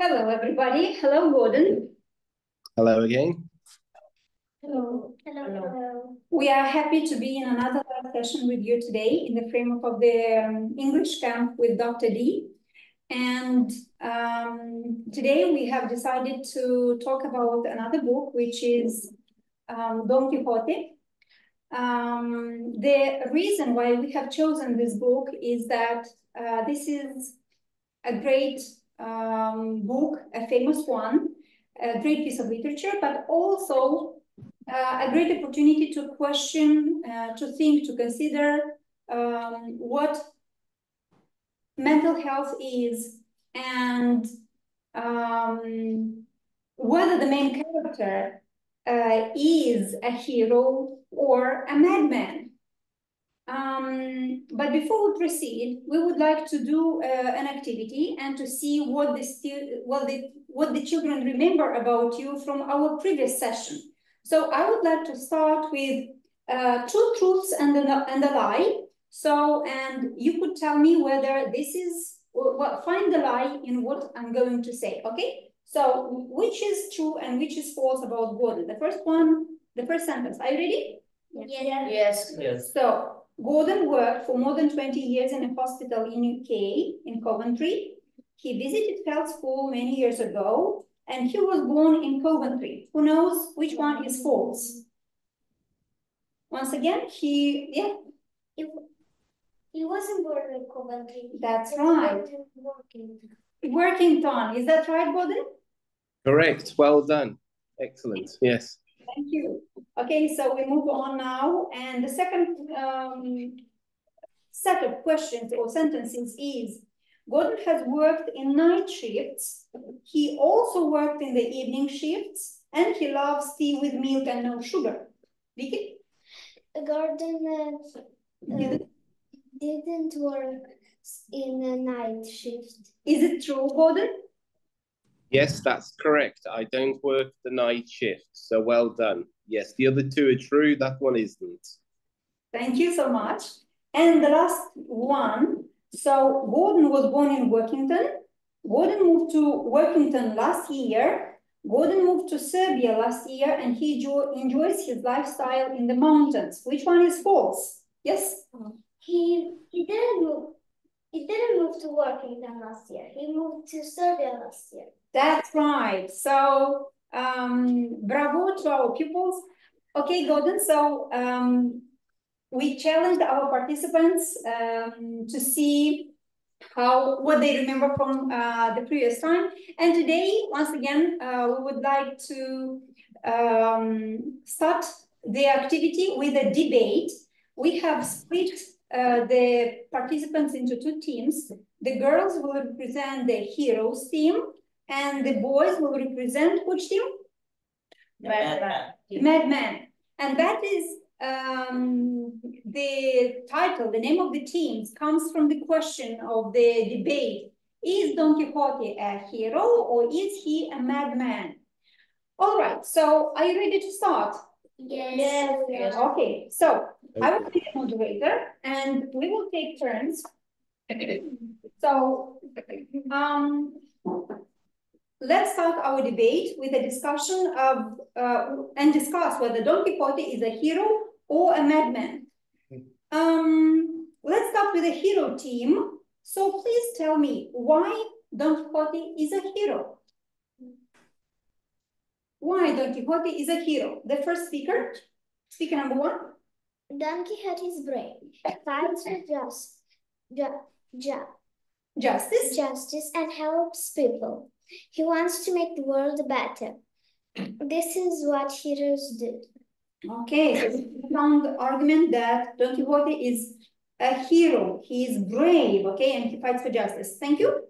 Hello, everybody. Hello, Gordon. Hello again. Hello. Hello. We are happy to be in another session with you today in the framework of the English camp with Dr. D. And today we have decided to talk about another book, which is Don Quixote. The reason why we have chosen this book is that this is a great book, a famous one, a great piece of literature, but also a great opportunity to question, to think, to consider what mental health is and whether the main character is a hero or a madman. But before we proceed, we would like to do an activity and to see what the children remember about you from our previous session. So I would like to start with two truths and a lie. So, and you could tell me whether this is, find the lie in what I'm going to say, okay? So, which is true and which is false about Gordon? The first one, the first sentence. Are you ready? Yes. So, Gordon worked for more than 20 years in a hospital in UK, in Coventry. He visited health school many years ago, and he was born in Coventry. Who knows which one is false? Once again, he wasn't born in Coventry. That's right. Workington. Is that right, Gordon? Correct. Well done. Excellent. Yes. Thank you. Okay, so we move on now. And the second set of questions or sentences is, Gordon has worked in night shifts. He also worked in the evening shifts, and he loves tea with milk and no sugar. Vicky? Gordon didn't work in a night shift. Is it true, Gordon? Yes, that's correct. I don't work the night shift, so well done. Yes, the other two are true. That one isn't. Thank you so much. And the last one. So Gordon was born in Workington. Gordon moved to Workington last year. Gordon moved to Serbia last year, and he enjoys his lifestyle in the mountains. Which one is false? Yes? He didn't move to Workington last year. He moved to Serbia last year. That's right. So bravo to our pupils. Okay, Gordon. So we challenged our participants to see what they remember from the previous time. And today, once again, we would like to start the activity with a debate. We have split the participants into two teams. The girls will represent the heroes team, and the boys will represent which team? Madman. And that is the title, the name of the teams comes from the question of the debate. Is Don Quixote a hero or is he a madman? All right, so are you ready to start? Yes. Okay, so I will be the moderator and we will take turns. So, let's start our debate with a discussion of and discuss whether Don Quixote is a hero or a madman. Let's start with the hero team. So please tell me why Don Quixote is a hero. Why Don Quixote is a hero? The first speaker number one. Don Quixote is brave, fights for justice and helps people. He wants to make the world better. This is what heroes do. Okay, so we found the argument that Don Quixote is a hero. He is brave, okay, and he fights for justice. Thank you.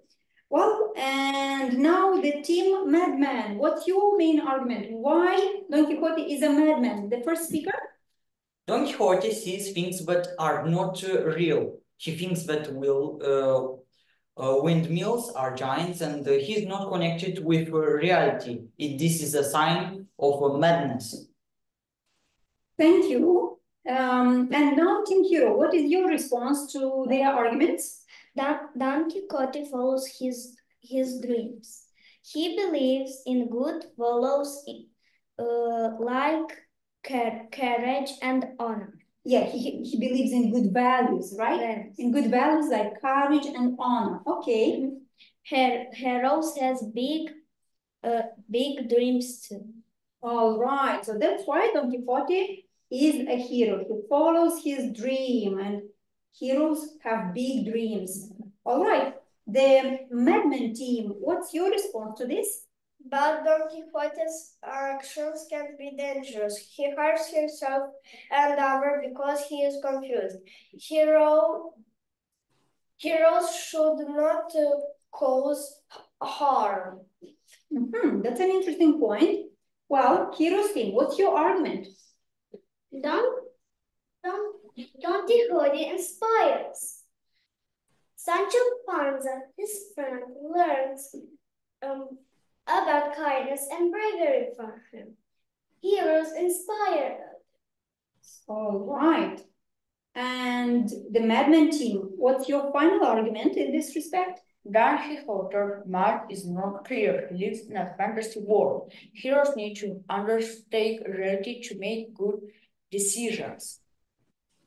Well, and now the team Madman. What's your main argument? Why Don Quixote is a madman? The first speaker? Don Quixote sees things that are not real. He thinks that windmills are giants, and he's not connected with reality. This is a sign of madness. Thank you. And now, Team Hero, what is your response to their arguments? Don Quixote follows his dreams. He believes in good values like courage and honor. Yeah, he believes in good values, right? Yes. In good values like courage and honor. Okay. Heroes has big dreams too. All right. So that's why Don Quixote is a hero. He follows his dream, and heroes have big dreams. All right. The Madman team, what's your response to this? But Don Quixote's actions can be dangerous. He hurts himself and others because he is confused. Heroes should not cause harm. That's an interesting point. Well, heroes team, what's your argument? Don Quixote inspires. Sancho Panza, his friend, learns about kindness and bravery from him. Heroes inspire us. All right. And the Madman team, what's your final argument in this respect? Don Quixote's mind is not clear. He lives in a fantasy world. Heroes need to understand reality to make good decisions.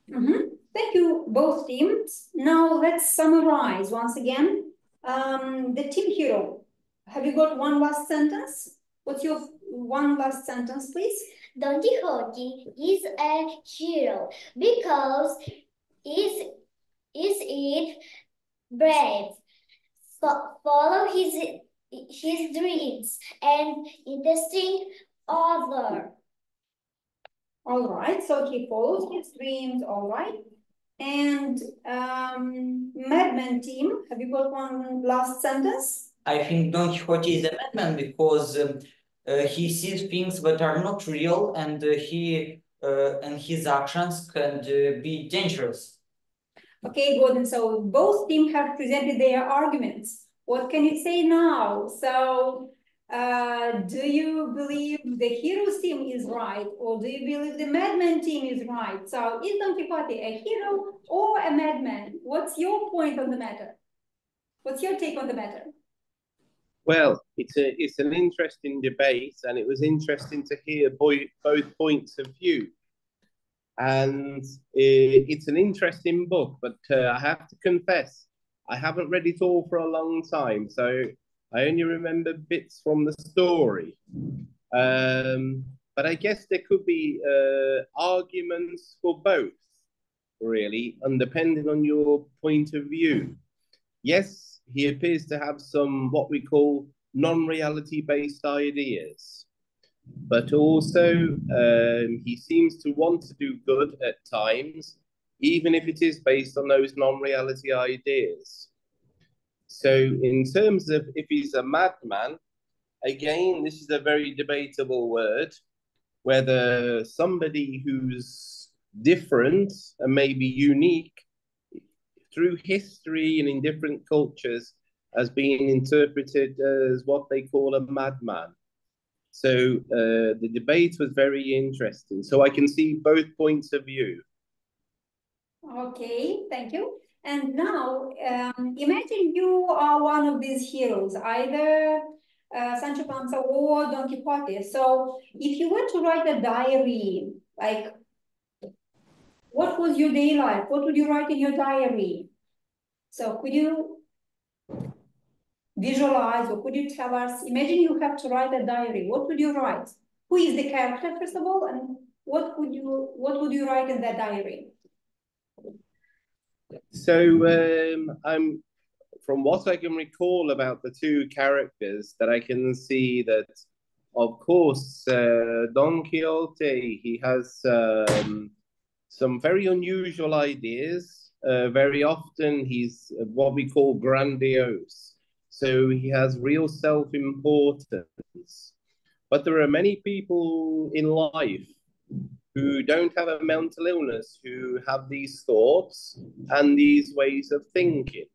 Thank you, both teams. Now let's summarize once again. The team hero, have you got one last sentence? What's your one last sentence, please? Don Quixote is a hero because is it brave, follow his dreams and interesting other. All right, so he follows his dreams, all right. And Madman team, have you got one last sentence? I think Don Quixote is a madman because he sees things that are not real, and his actions can be dangerous. Okay, Gordon, so both teams have presented their arguments. What can you say now? So, do you believe the heroes team is right, or do you believe the madman team is right? So, is Don Quixote a hero or a madman? What's your point on the matter? What's your take on the matter? Well, it's an interesting debate, and it was interesting to hear both points of view. And it's an interesting book, but I have to confess, I haven't read it all for a long time, so I only remember bits from the story. But I guess there could be arguments for both, really, and depending on your point of view. Yes, he appears to have some what we call non-reality based ideas, but also he seems to want to do good at times, even if it is based on those non-reality ideas. So in terms of if he's a madman, again, this is a very debatable word, whether somebody who's different and maybe unique through history and in different cultures has been interpreted as what they call a madman. So the debate was very interesting. So I can see both points of view. Okay, thank you. And now, imagine you are one of these heroes, either Sancho Panza or Don Quixote. So if you were to write a diary, like, what was your day life? What would you write in your diary? So could you visualize, or could you tell us, imagine you have to write a diary, what would you write? Who is the character, first of all, and what would you write in that diary? So I'm from what I can recall about the two characters, that I can see that, of course, Don Quixote, he has some very unusual ideas. Very often he's what we call grandiose. So he has real self-importance. But there are many people in life who don't have a mental illness who have these thoughts and these ways of thinking.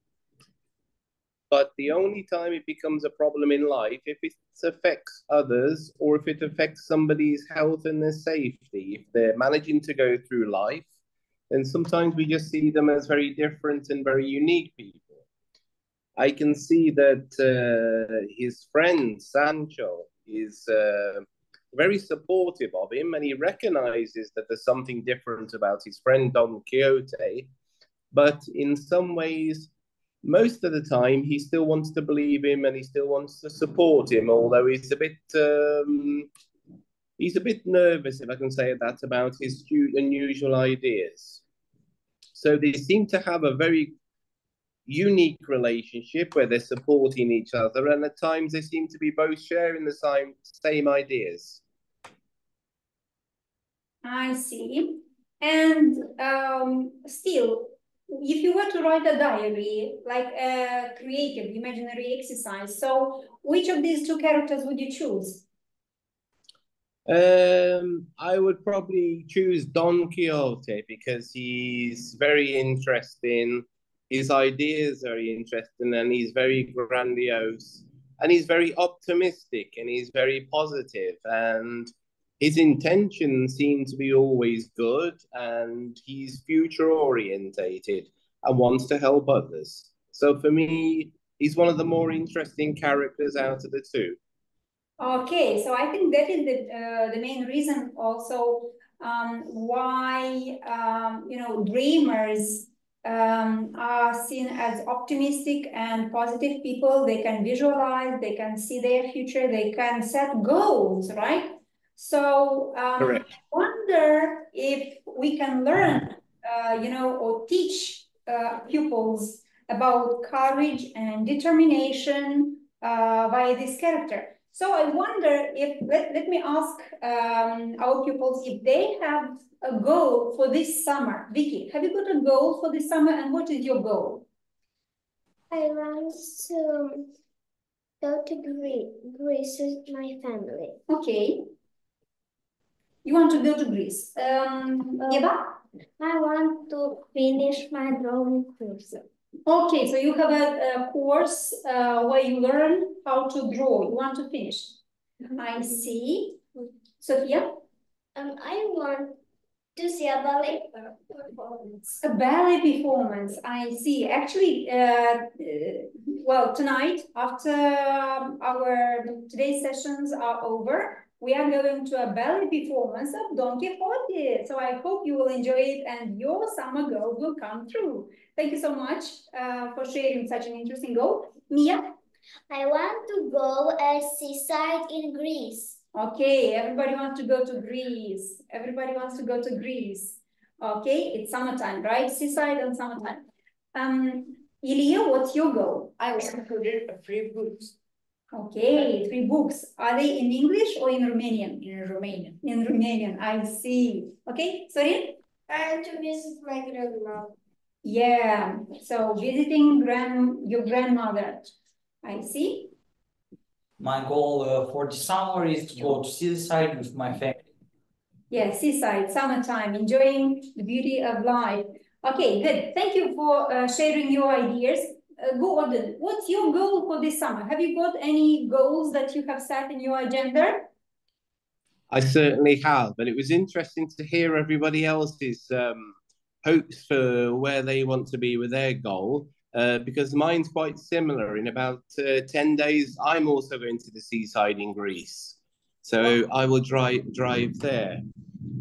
But the only time it becomes a problem in life, if it affects others or if it affects somebody's health and their safety, if they're managing to go through life, then sometimes we just see them as very different and very unique people. I can see that his friend Sancho is very supportive of him, and he recognizes that there's something different about his friend Don Quixote. But in some ways, most of the time, he still wants to believe him and he still wants to support him, although he's a bit nervous, if I can say that, about his unusual ideas. So they seem to have a very unique relationship where they're supporting each other, and at times they seem to be both sharing the same ideas. I see. And still, if you were to write a diary, like a creative, imaginary exercise, so which of these two characters would you choose? I would probably choose Don Quixote because he's very interesting. His ideas are very interesting, and he's very grandiose, and he's very optimistic, and he's very positive, and his intentions seem to be always good, and he's future orientated and wants to help others. So for me, he's one of the more interesting characters out of the two. Okay, so I think that is the main reason also why dreamers are seen as optimistic and positive people. They can visualize, they can see their future, they can set goals, right? So I wonder if we can learn, or teach pupils about courage and determination by this character. So I wonder if, let me ask our pupils if they have a goal for this summer. Vicky, have you got a goal for this summer, and what is your goal? I want to go to Greece with my family. Okay. You want to go to Greece. Eva? I want to finish my drawing course. Okay, so you have a course where you learn how to draw. You want to finish. I see. Sophia? I want to see a ballet performance. A ballet performance, I see. Actually, well, tonight, after our today's sessions are over, we are going to a ballet performance of Don Quixote. So I hope you will enjoy it and your summer goal will come true. Thank you so much for sharing such an interesting goal. Mia? I want to go a seaside in Greece. Okay, everybody wants to go to Greece. Everybody wants to go to Greece. Okay, it's summertime, right? Seaside and summertime. Ilya, what's your goal? I want to read 3 books. Okay, 3 books. Are they in English or in Romanian? In Romanian. In Romanian, I see. Okay, Sorin? I want to visit my grandma. Yeah, so visiting your grandmother. I see. My goal for the summer is to go to seaside with my family. Yeah, seaside, summertime, enjoying the beauty of life. Okay, good. Thank you for sharing your ideas. Gordon, what's your goal for this summer? Have you got any goals that you have set in your agenda? I certainly have, and it was interesting to hear everybody else's hopes for where they want to be with their goal, because mine's quite similar. In about 10 days, I'm also going to the seaside in Greece, so I will drive there.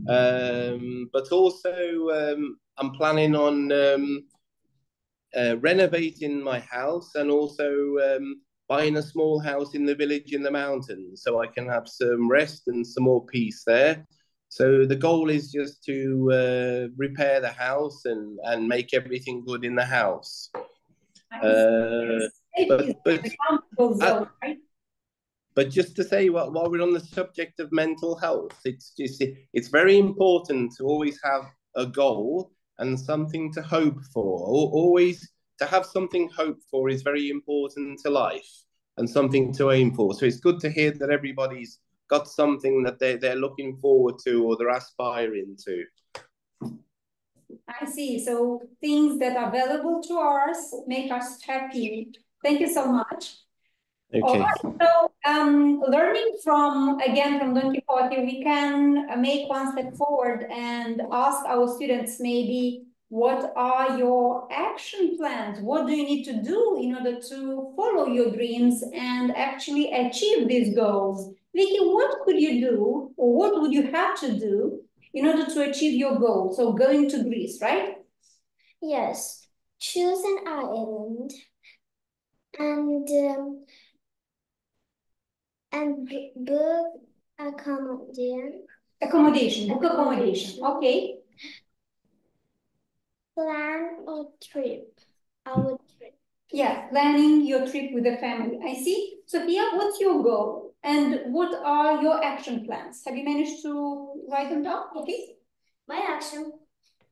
But also, I'm planning on renovating my house and also buying a small house in the village in the mountains so I can have some rest and some more peace there. So the goal is just to repair the house and make everything good in the house. But just to say, while we're on the subject of mental health, it's very important to always have a goal and something to hope for. Always to have something hoped for is very important to life and something to aim for. So it's good to hear that everybody's got something that they're looking forward to or they're aspiring to. I see. So things that are valuable to us make us happy. Thank you so much. Okay. All right. So learning from Don Quixote, we can make one step forward and ask our students maybe What are your action plans? What do you need to do in order to follow your dreams and actually achieve these goals? Vicky, what could you do, or what would you have to do in order to achieve your goal? So going to Greece, right? Yes. Choose an island and book accommodation. Book accommodation. Okay. Plan a trip. Our trip. Yeah, planning your trip with the family. I see. Sophia, what's your goal? And what are your action plans? Have you managed to write them down? Okay. My action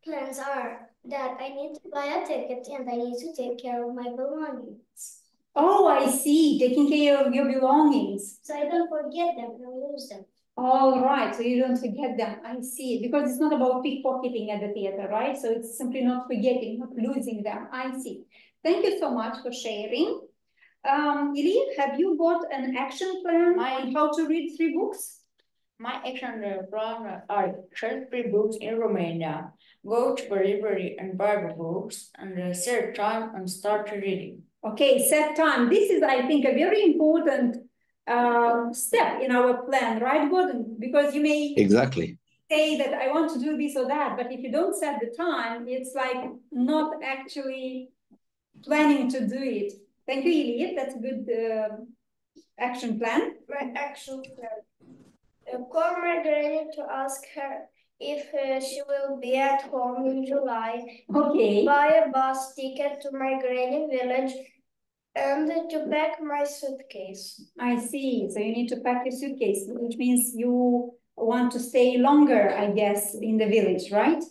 plans are that I need to buy a ticket and I need to take care of my belongings. Oh, I see. Taking care of your belongings. So I don't forget them and lose them. All right, so you don't forget them. I see. Because it's not about pickpocketing at the theater, right? So it's simply not forgetting, not losing them. I see. Thank you so much for sharing. Ili, have you got an action plan on how to read 3 books? My action plan are read 3 books in Romania, go to the library and buy the books, and set time and start reading. Okay, set time. This is, I think, a very important step in our plan, right, Gordon? Because you may Exactly. say that I want to do this or that, but if you don't set the time, it's like not actually planning to do it. Thank you, Ili. That's a good action plan. My action plan. Call my granny to ask her if she will be at home in July. Okay. Buy a bus ticket to my granny village and to pack my suitcase. I see. So you need to pack your suitcase, which means you want to stay longer, I guess, in the village, right?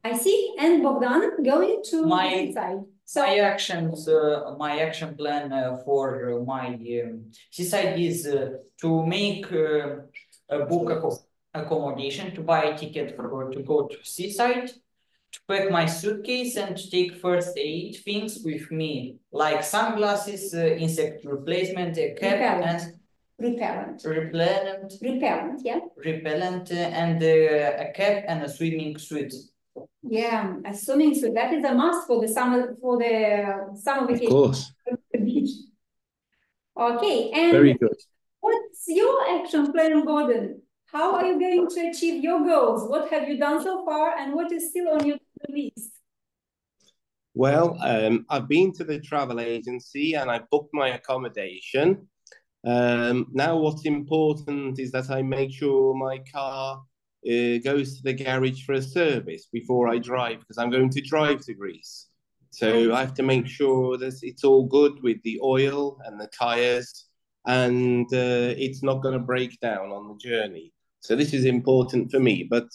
I see. And Bogdan, going to the side. So my action plan for my seaside is to make a book accommodation, to buy a ticket to go to seaside, to pack my suitcase and to take first aid things with me, like sunglasses, insect replacement, a cap, and repellent, yeah. Repellent and a cap and a swimming suit. Yeah, a swimming suit. That is a must for the summer vacation. Of course. The beach. Okay, and very good. What's your action plan, Gordon? How are you going to achieve your goals? What have you done so far, and what is still on your list? Well, I've been to the travel agency and I booked my accommodation. Now what's important is that I make sure my car goes to the garage for a service before I drive, because I'm going to drive to Greece. So I have to make sure that it's all good with the oil and the tires, and it's not going to break down on the journey. So this is important for me, but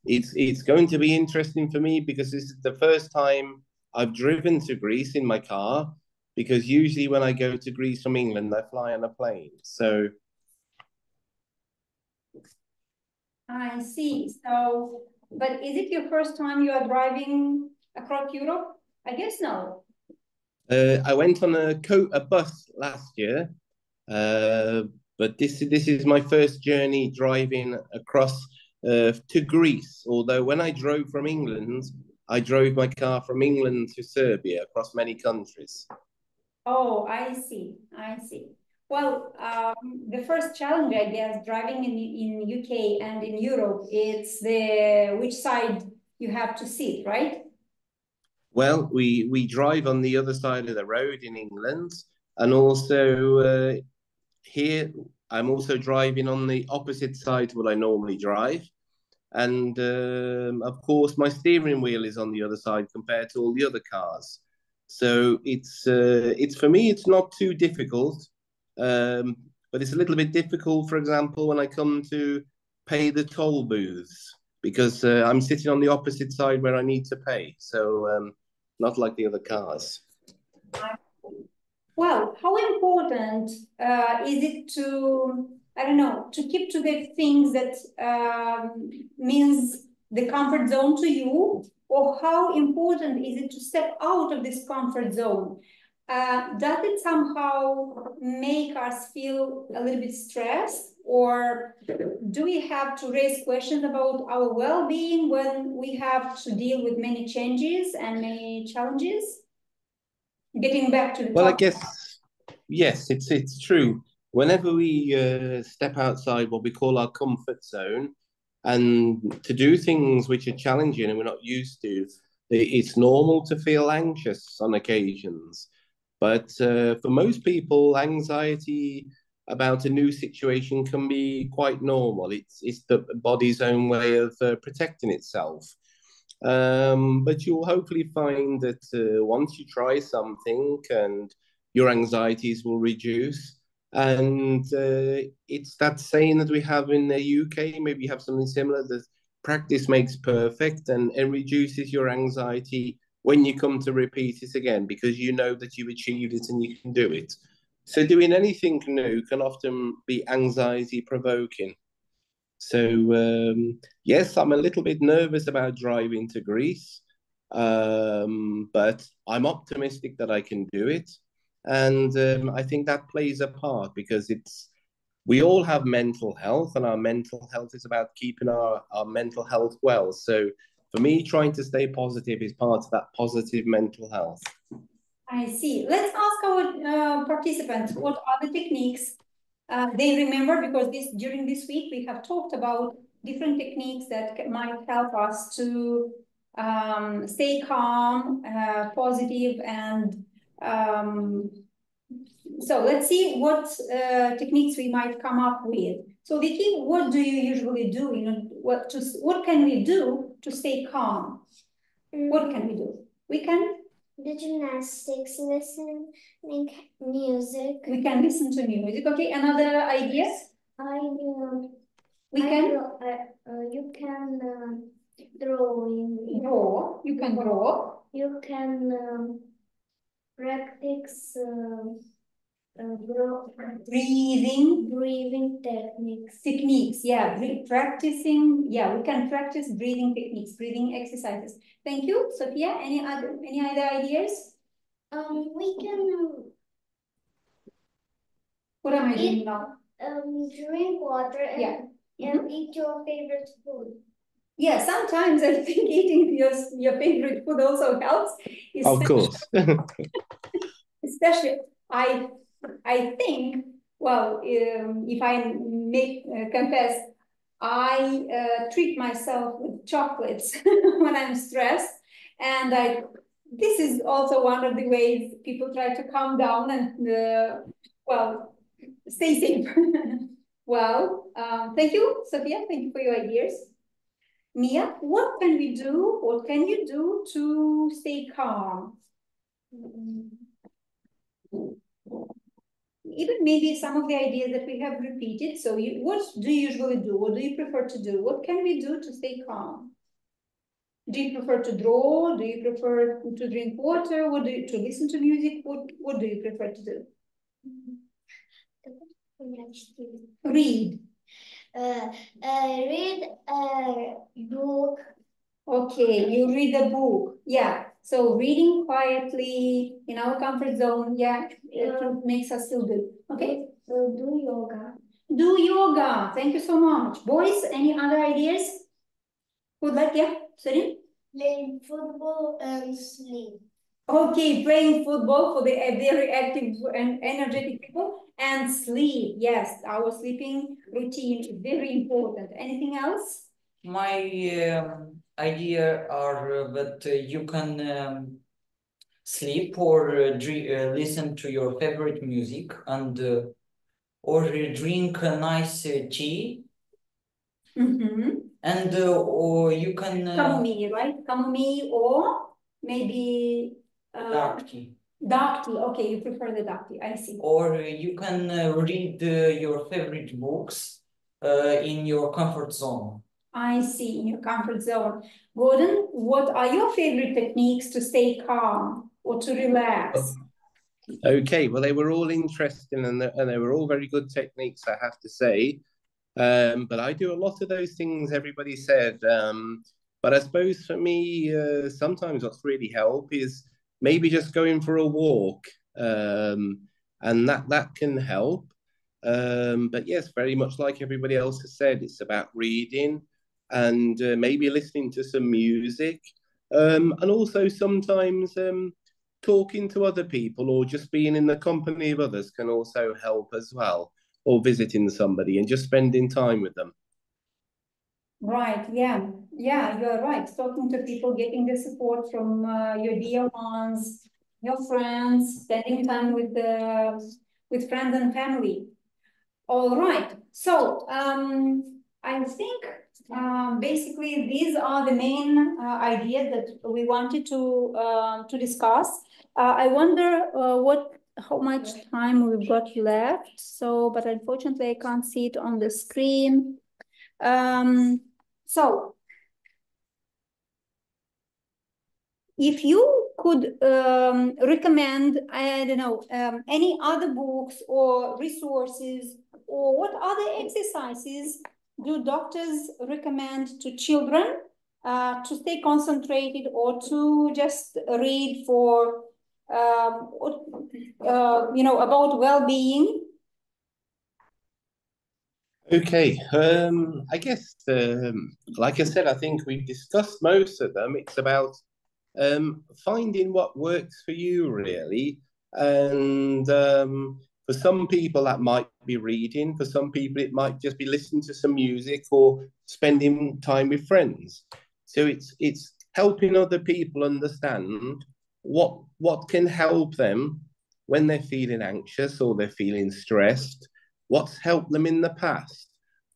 it's going to be interesting for me because this is the first time I've driven to Greece in my car, because usually when I go to Greece from England, I fly on a plane. So I see. So, but is it your first time you are driving across Europe? I guess no. I went on a bus last year, but this is my first journey driving across to Greece. Although when I drove from England, I drove my car from England to Serbia across many countries. Oh, I see. I see. Well, the first challenge, I guess, driving in UK and in Europe, it's which side you have to sit, right? Well, we drive on the other side of the road in England, and also here I'm also driving on the opposite side to what I normally drive. And of course, my steering wheel is on the other side compared to all the other cars. So it's for me, it's not too difficult, but it's a little bit difficult, for example, when I come to pay the toll booths, because I'm sitting on the opposite side where I need to pay. So not like the other cars. Well, how important is it to, I don't know, to keep to the things that means the comfort zone to you, or how important is it to step out of this comfort zone? does it somehow make us feel a little bit stressed, or do we have to raise questions about our well-being when we have to deal with many changes and many challenges? Getting back to the Well, I topic. guess, yes, it's true. Whenever we step outside what we call our comfort zone and to do things which are challenging and we're not used to, it's normal to feel anxious on occasions. But for most people, anxiety about a new situation can be quite normal. It's the body's own way of protecting itself. But you'll hopefully find that once you try something and your anxieties will reduce. And it's that saying that we have in the UK, maybe you have something similar, that practice makes perfect, and it reduces your anxiety when you come to repeat it again, because you know that you've achieved it and you can do it. So doing anything new can often be anxiety provoking. So yes, I'm a little bit nervous about driving to Greece, but I'm optimistic that I can do it, and I think that plays a part because we all have mental health, and our mental health is about keeping our mental health well. So for me, trying to stay positive is part of that positive mental health. I see. Let's ask our participants what are the techniques they remember, because during this week we have talked about different techniques that might help us to stay calm, positive, and so let's see what techniques we might come up with. So Vicky, what do you usually do? What can we do to stay calm? What can we do? We can do gymnastics, listening music. We can listen to music. Okay, another ideas? You can draw. You can draw. You can practice breathing techniques. Yeah, practicing. Yeah, we can practice breathing techniques, breathing exercises. Thank you, Sophia. Any other ideas? We can. What am I doing now? Drink water and eat your favorite food. Yeah, sometimes I think eating your favorite food also helps. Of course. Especially, I think, well, if I may confess, I treat myself with chocolates when I'm stressed, and this is also one of the ways people try to calm down and well, stay safe. Well, thank you, Sophia. Thank you for your ideas. Mia, what can we do? What can you do to stay calm? Even maybe some of the ideas that we have repeated. So what do you usually do? What do you prefer to do? What can we do to stay calm? Do you prefer to draw? Do you prefer to drink water? To listen to music? What do you prefer to do? Read. Read a book. Okay, you read a book. Yeah. So reading quietly in our comfort zone, yeah, it makes us feel good. Okay. Do yoga. Do yoga. Thank you so much. Boys, any other ideas? Would like, yeah, Serin? Playing football and sleep. Okay, playing football for the very active and energetic people, and sleep. Yes, our sleeping routine is very important. Anything else? My idea are that you can sleep or listen to your favorite music and or drink a nice tea. And or you can chamomile, right? Chamomile or maybe dark tea. Dark tea. Okay, you prefer the dark tea. I see. Or you can read your favorite books in your comfort zone. I see, in your comfort zone. Gordon, what are your favorite techniques to stay calm or to relax? Okay, well, they were all interesting and they were all very good techniques, I have to say. But I do a lot of those things everybody said. But I suppose for me, sometimes what's really helped is maybe just going for a walk. and that can help. But yes, very much like everybody else has said, it's about reading and maybe listening to some music, and also sometimes talking to other people or just being in the company of others can also help as well, or visiting somebody and just spending time with them. Right, yeah, you are right. Talking to people, getting the support from your dear ones, your friends, spending time with friends and family. All right, so I think basically these are the main ideas that we wanted to discuss. I wonder how much time we've got left. So, but unfortunately, I can't see it on the screen. So, if you could recommend, I don't know, any other books or resources, or what other exercises do doctors recommend to children to stay concentrated or to just read for, about well-being? Okay, I guess, like I said, I think we've discussed most of them. It's about finding what works for you, really. And for some people, that might be reading. For some people, it might just be listening to some music or spending time with friends. So it's helping other people understand what can help them when they're feeling anxious or they're feeling stressed, what's helped them in the past.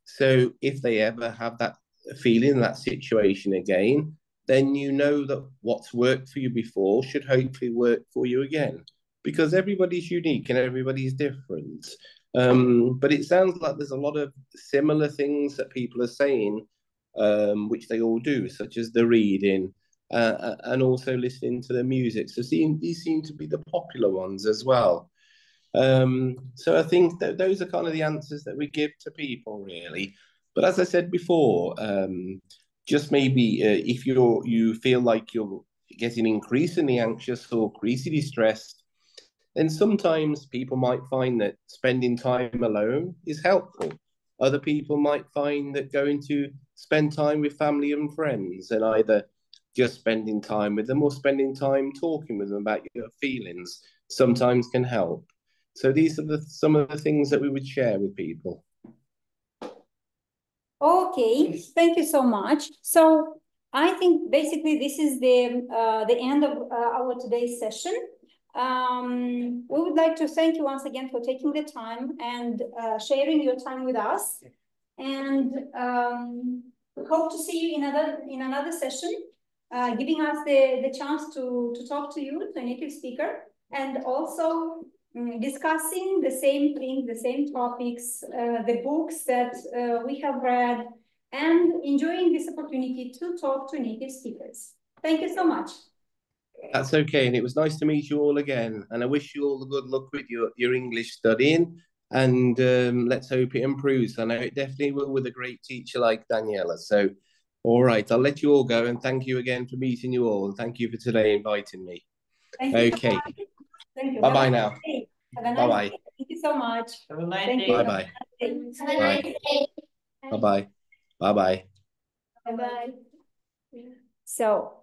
So if they ever have that feeling, that situation again, then you know that what's worked for you before should hopefully work for you again. Because everybody's unique and everybody's different. But it sounds like there's a lot of similar things that people are saying, which they all do, such as the reading and also listening to the music. So these seem to be the popular ones as well. So I think that those are kind of the answers that we give to people, really. But as I said before, just maybe if you feel like you're getting increasingly anxious or increasingly stressed, then sometimes people might find that spending time alone is helpful. Other people might find that going to spend time with family and friends and either just spending time with them or spending time talking with them about your feelings sometimes can help. So these are some of the things that we would share with people. Okay, thank you so much. So I think basically this is the end of our today's session. We would like to thank you once again for taking the time and sharing your time with us. And hope to see you in another session, giving us the chance to talk to you, to a native speaker, and also discussing the same things, the same topics, the books that we have read, and enjoying this opportunity to talk to native speakers. Thank you so much. That's okay, and it was nice to meet you all again. And I wish you all the good luck with your English studying. And let's hope it improves. I know it definitely will with a great teacher like Daniela. So, all right, I'll let you all go. And thank you again for meeting you all. And thank you for today inviting me. Thank you. Okay. Thank you. Bye-bye now. Have a nice Bye-bye. day. Thank you so much. Have a nice Thank day. you. Bye-bye. Bye. Bye-bye. Bye-bye. Bye-bye. So.